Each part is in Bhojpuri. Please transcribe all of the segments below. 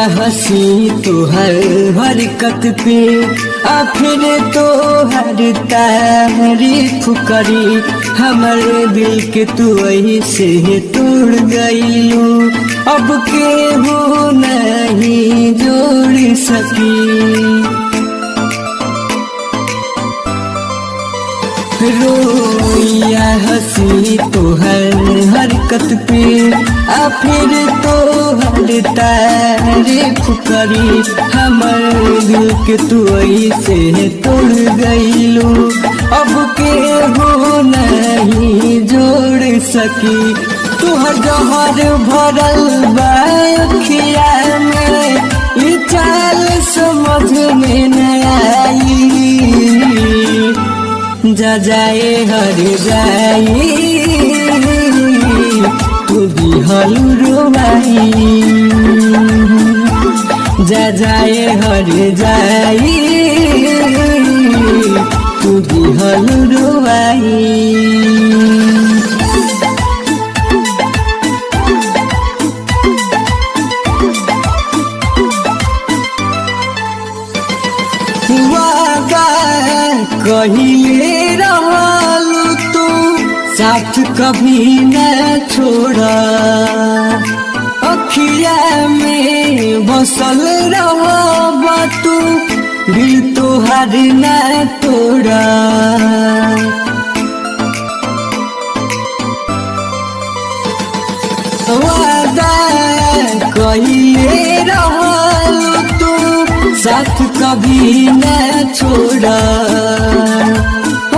हसी तुहर हरकत पे फिर तो हर तारीफ करी। हमारे दिल के तू ऐसे तोड़ गईलू, अब केहू नहीं जोड़ सकी। रोया हसी तुहर हरकत पे फिर तो हर तारीफ करी। हमर दिल के तू ऐसे तोड़ गईलू, अब केहू नहीं जोड़ सकी। तुहर जहर भरल बा अखिया में, ये चाल समझ में न आई। जा जाए हर जाई तू भी हलुरवाई। जा जाए हर जाई तू भी हलुरवाई। कहिले रहलू तू साथ कभी न छोड़ा, अखिया में बसल रहबा तू दिल तोहार न तोड़ा। वादा कहिले रहलू तू साथ कभी न छोड़ा,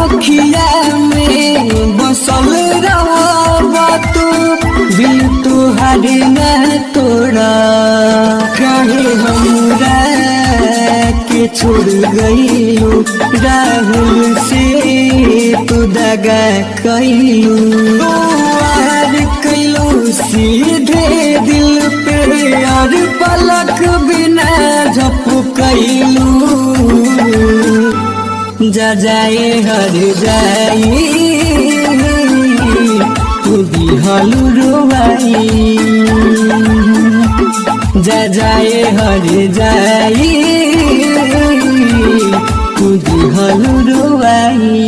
अखिया में बसल रहबा तू दिल तोहार न तोड़ा। काहे हमरा के छोड़ गईलू, राहुल से तू दगा कईलू। वार कईलू सीधे दिल पे और पलक बिना झपकईलू। जा जाए हर जाई तू भी हलुरवाई। जा जाए हर जाई तू भी हलुरवाई।